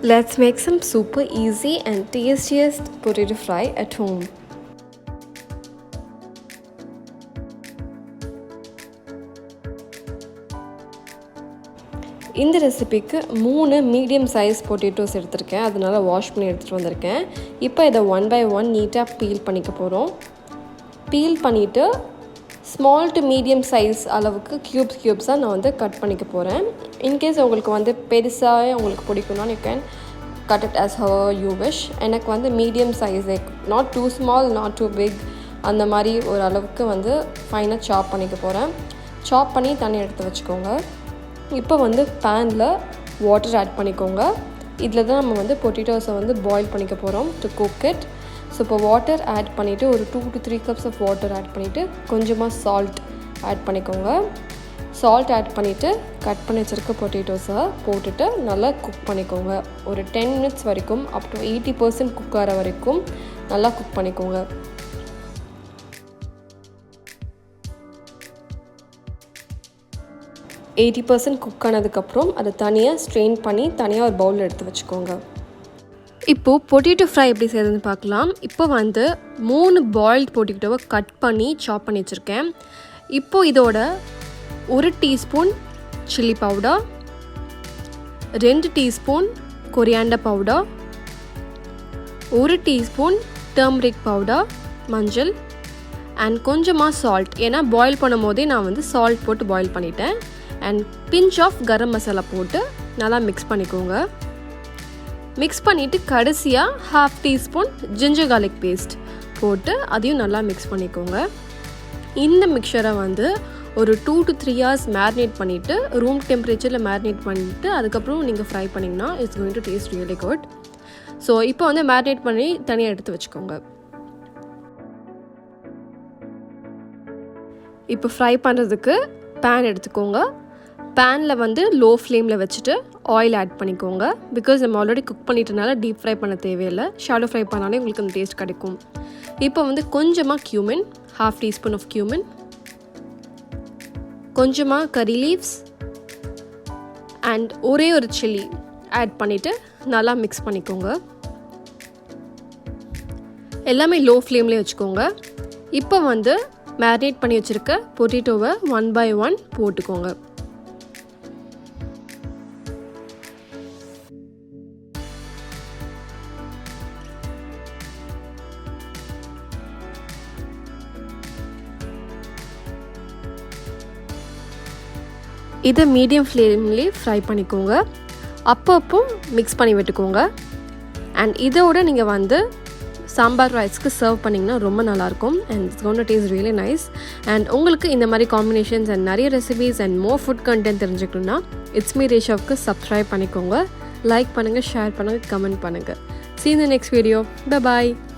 Let's make some super easy and tastiest potato fry at home. இந்த ரெசிபிக்கு 3 medium size potatoes எடுத்திருக்கேன். அதனால wash பண்ணி எடுத்துகிட்டு வந்திருக்கேன். இப்போ இதை 1 by 1 நீட்டாக பீல் பண்ணிக்க போகிறோம். பீல் பண்ணிவிட்டு ஸ்மால் டு மீடியம் சைஸ் அளவுக்கு க்யூப்ஸாக நான் வந்து கட் பண்ணிக்க போகிறேன். இன்கேஸ் உங்களுக்கு வந்து பெருசாகவே உங்களுக்கு பிடிக்கும்னா you can cut it as how you wish. எனக்கு வந்து medium size, like not too small not too big, அந்த மாதிரி ஒரு அளவுக்கு வந்து ஃபைனாக சாப் பண்ணிக்க போகிறேன். சாப் பண்ணி தண்ணி எடுத்து வச்சுக்கோங்க. இப்போ வந்து பேனில் வாட்டர் ஆட் பண்ணிக்கோங்க. இதில் தான் நம்ம வந்து பொட்டேட்டோஸை வந்து பாயில் பண்ணிக்க போகிறோம் டு குக் இட். ஸோ இப்போ வாட்டர் ஆட் பண்ணிவிட்டு ஒரு 2 to 3 cups of water add பண்ணிவிட்டு கொஞ்சமாக சால்ட் ஆட் பண்ணிக்கோங்க. சால்ட் ஆட் பண்ணிவிட்டு கட் பண்ணி வச்சுருக்க பொட்டேட்டோஸை போட்டுட்டு நல்லா குக் பண்ணிக்கோங்க. ஒரு 10 minutes வரைக்கும் அப் டு 80% குக் ஆகிற வரைக்கும் நல்லா குக் பண்ணிக்கோங்க. எயிட்டி பர்சன்ட் குக் ஆனதுக்கப்புறம் அதை தனியாக ஸ்ட்ரெயின் பண்ணி தனியாக ஒரு பவுலில் எடுத்து வச்சுக்கோங்க. இப்போது பொட்டேட்டோ ஃப்ரை எப்படி செய்யறதுன்னு பார்க்கலாம். இப்போ வந்து 3 பாயில்டு பொட்டேட்டோவை கட் பண்ணி சாப் பண்ணி வச்சுருக்கேன். இப்போது இதோட 1 teaspoon chilli powder, 2 teaspoon coriander powder, 1 teaspoon turmeric powder, மஞ்சள் அண்ட் கொஞ்சமாக சால்ட். ஏன்னா பாயில் பண்ணும் போதே நான் வந்து சால்ட் போட்டு பாயில் பண்ணிட்டேன். And pinch of garam masala போட்டு நல்லா மிக்ஸ் பண்ணிக்கோங்க. மிக்ஸ் பண்ணிவிட்டு கடைசியாக 1/2 டீஸ்பூன் ஜிஞ்சர் கார்லிக் பேஸ்ட் போட்டு அதையும் நல்லா மிக்ஸ் பண்ணிக்கோங்க. இந்த மிக்சரை வந்து ஒரு 2 to 3 hours மேரினேட் பண்ணிவிட்டு ரூம் டெம்பரேச்சரில் மேரினேட் பண்ணிவிட்டு அதுக்கப்புறம் நீங்கள் ஃப்ரை பண்ணிங்கன்னா it's going to taste really good. So இப்போ வந்து மேரினேட் பண்ணி தனியாக எடுத்து வச்சுக்கோங்க. இப்போ ஃப்ரை பண்ணுறதுக்கு பேன் எடுத்துக்கோங்க. பேனில் வந்து லோ ஃப்ளேமில் வச்சுட்டு ஆயில் ஆட் பண்ணிக்கோங்க. பிகாஸ் நம்ம ஆல்ரெடி குக் பண்ணிட்டனால டீப் ஃப்ரை பண்ண தேவையில்லை. ஷாலோ ஃப்ரை பண்ணாலே உங்களுக்கு அந்த டேஸ்ட் கிடைக்கும். இப்போ வந்து கொஞ்சமாக கியூமின், 1/2 டீஸ்பூன் ஆஃப் கியூமின், கொஞ்சமாக கறி லீவ்ஸ் அண்ட் ஒரே ஒரு சில்லி ஆட் பண்ணிவிட்டு நல்லா மிக்ஸ் பண்ணிக்கோங்க. எல்லாமே லோ ஃப்ளேம்லேயே வச்சுக்கோங்க. இப்போ வந்து மேரினேட் பண்ணி வச்சுருக்க பொட்டேட்டோவை 1 by 1 போட்டுக்கோங்க. இதை மீடியம் ஃப்ளேம்லேயே ஃப்ரை பண்ணிக்கோங்க. அப்பப்போ மிக்ஸ் பண்ணி விட்டுக்கோங்க. அண்ட் இதோட நீங்கள் வந்து சாம்பார் ரைஸ்க்கு சர்வ் பண்ணிங்கன்னா ரொம்ப நல்லாயிருக்கும். And it's going to taste really nice. And உங்களுக்கு இந்த மாதிரி காம்பினேஷன்ஸ் அண்ட் நிறைய recipes and more food content தெரிஞ்சுக்கணுன்னா இட்ஸ் மீ ரேஷாவுக்கு சப்ஸ்கிரைப் பண்ணிக்கோங்க. லைக் பண்ணுங்கள், ஷேர் பண்ணுங்கள், கமெண்ட் பண்ணுங்கள். See you in the next video. Bye bye.